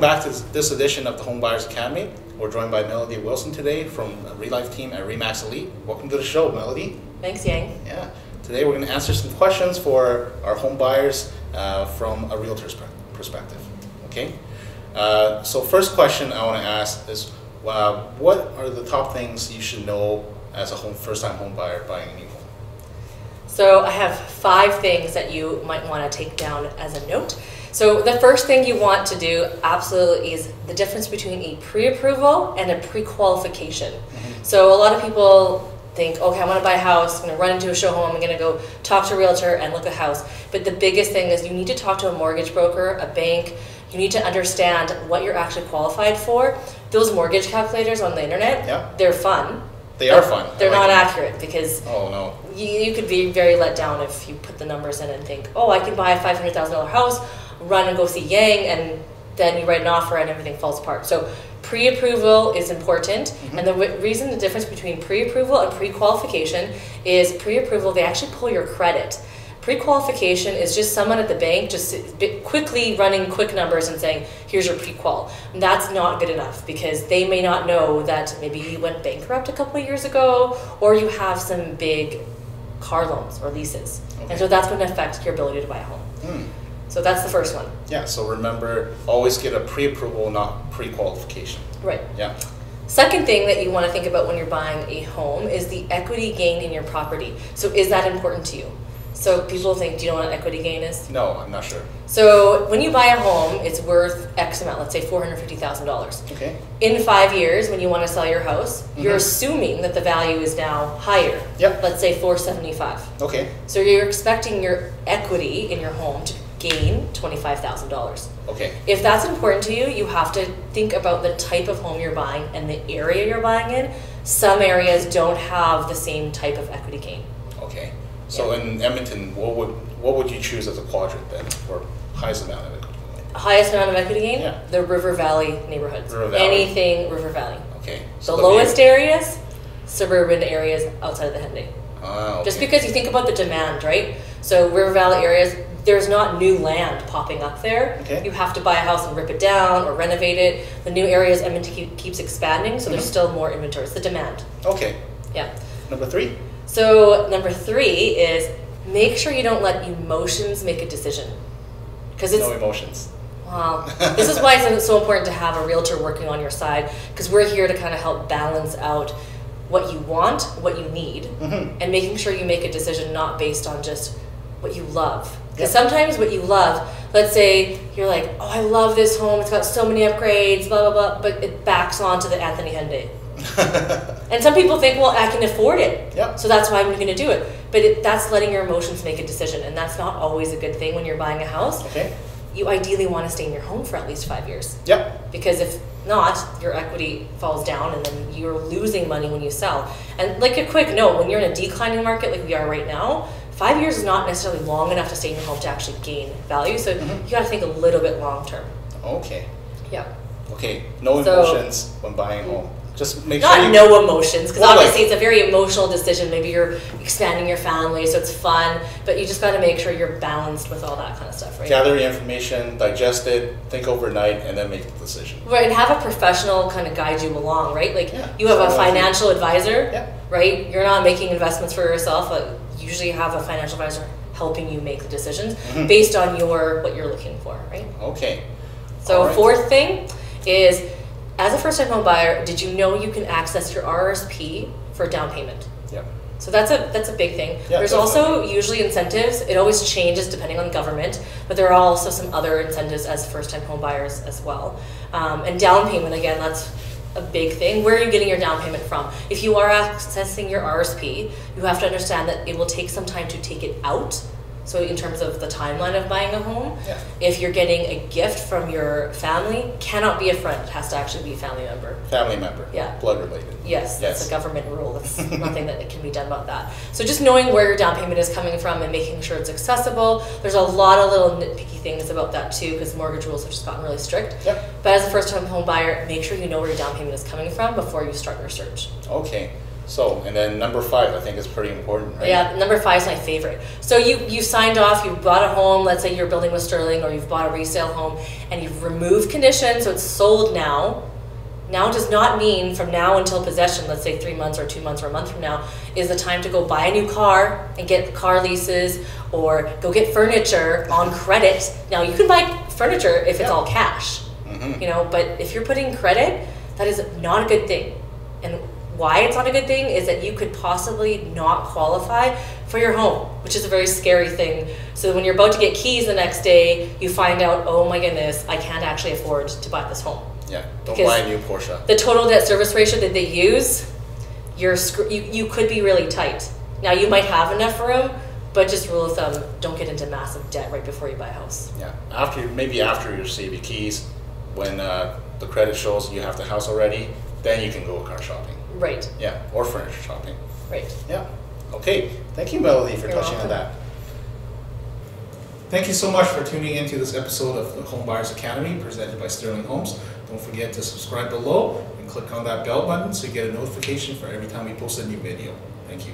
welcome back to this edition of the Home Buyers Academy. We're joined by Melody Wilson today from the Relife team at Remax Elite. Welcome to the show, Melody. Thanks, Yang. Yeah. Today we're going to answer some questions for our home buyers from a realtor's perspective. Okay. So first question I want to ask is, what are the top things you should know as a first-time home buyer buying a new home? So I have 5 things that you might want to take down as a note. So the first thing you want to do absolutely is the difference between a pre-approval and a pre-qualification. So a lot of people think, okay, I want to buy a house, I'm going to run into a show home, I'm going to go talk to a realtor and look at a house. But the biggest thing is you need to talk to a mortgage broker, a bank. You need to understand what you're actually qualified for. Those mortgage calculators on the internet, they're fun. They are fun. They're not accurate because you could be very let down if you put the numbers in and think, oh, I can buy a $500,000 house, run and go see Yang, and then you write an offer and everything falls apart. So pre-approval is important, and the reason the difference between pre-approval and pre-qualification is pre-approval, they actually pull your credit. Pre-qualification is just someone at the bank just quickly running quick numbers and saying, here's your pre-qual. And that's not good enough because they may not know that maybe you went bankrupt a couple of years ago or you have some big car loans or leases. And so that's going to affect your ability to buy a home. So that's the first one. Yeah, so remember, always get a pre-approval, not pre-qualification. Right. Yeah. Second thing that you want to think about when you're buying a home is the equity gain in your property. So is that important to you? So people think, do you know what an equity gain is? No, I'm not sure. So when you buy a home, it's worth X amount, let's say $450,000. Okay. In 5 years, when you want to sell your house, you're assuming that the value is now higher. Yep. Let's say $475,000. Okay. So you're expecting your equity in your home to gain $25,000. Okay. If that's important to you, you have to think about the type of home you're buying and the area you're buying in. Some areas don't have the same type of equity gain. Okay. So in Edmonton, what would you choose as a quadrant then for highest amount of equity gain? Highest amount of equity gain? Yeah. The River Valley neighborhoods. River Valley. Anything River Valley. Okay. So the lowest areas, suburban areas outside of the Henday. Okay. Just because you think about the demand, right? So River Valley areas, there's not new land popping up there. Okay. You have to buy a house and rip it down or renovate it. The new areas, Edmonton keeps expanding, so there's still more inventory. It's the demand. Okay. Yeah. Number 3? So number 3 is make sure you don't let emotions make a decision. Because it's no emotions. Wow. This is why it's so important to have a realtor working on your side, because we're here to kind of help balance out what you want, what you need, and making sure you make a decision not based on just what you love. Because sometimes what you love, let's say you're like, oh, I love this home, it's got so many upgrades, blah, blah, blah, but it backs onto the Anthony Henday. And some people think, well, I can afford it, so that's why I'm going to do it. But that's letting your emotions make a decision, and that's not always a good thing when you're buying a house. Okay. You ideally want to stay in your home for at least 5 years. Yep. Because if not, your equity falls down and then you're losing money when you sell. And like a quick note, when you're in a declining market like we are right now, 5 years is not necessarily long enough to stay in your home to actually gain value. So you got to think a little bit long term. Okay. Yeah. Okay. No emotions when buying a home. Just make sure Not no emotions, because obviously it's a very emotional decision. Maybe you're expanding your family, so it's fun, but you just got to make sure you're balanced with all that kind of stuff, right? Gather your information, digest it, think overnight, and then make the decision. Right, and have a professional kind of guide you along, right? Like you have a financial advisor, right? You're not making investments for yourself, but you usually have a financial advisor helping you make the decisions based on what you're looking for, right? Okay. So fourth thing is, as a first-time home buyer, did you know you can access your RRSP for down payment? Yep. So that's a big thing. Yeah, There's also usually incentives. It always changes depending on government, but there are also some other incentives as first-time home buyers as well. And down payment, again, that's a big thing. Where are you getting your down payment from? If you are accessing your RRSP, you have to understand that it will take some time to take it out. So in terms of the timeline of buying a home, if you're getting a gift from your family, cannot be a friend. It has to actually be a family member. Family member. Yeah. Blood related. Yes, that's a government rule. That's nothing that can be done about that. So just knowing where your down payment is coming from and making sure it's accessible. There's a lot of little nitpicky things about that too, because mortgage rules have just gotten really strict. But as a first-time home buyer, make sure you know where your down payment is coming from before you start your search. Okay. So, and then number 5, I think is pretty important, right? Yeah, number 5 is my favorite. So you signed off, you bought a home, let's say you're building with Sterling, or you've bought a resale home, and you've removed conditions, so it's sold now. Now does not mean from now until possession, let's say 3 months or 2 months or a month from now, is the time to go buy a new car and get car leases or go get furniture on credit. Now you can buy furniture if it's all cash, you know, but if you're putting credit, that is not a good thing. And why it's not a good thing is that you could possibly not qualify for your home, which is a very scary thing. So when you're about to get keys the next day, you find out, oh my goodness, I can't actually afford to buy this home. Yeah, don't buy a new Porsche. The total debt service ratio that they use, you could be really tight. Now you might have enough room, but just rule of thumb, don't get into massive debt right before you buy a house. Yeah, maybe after you receive your keys, when the credit shows you have the house already, then you can go car shopping. Right. Yeah, or furniture shopping. Right. Yeah. Okay. Thank you, Melody, for touching on that. Thank you so much for tuning into this episode of the Home Buyers Academy presented by Sterling Homes. Don't forget to subscribe below and click on that bell button so you get a notification for every time we post a new video. Thank you.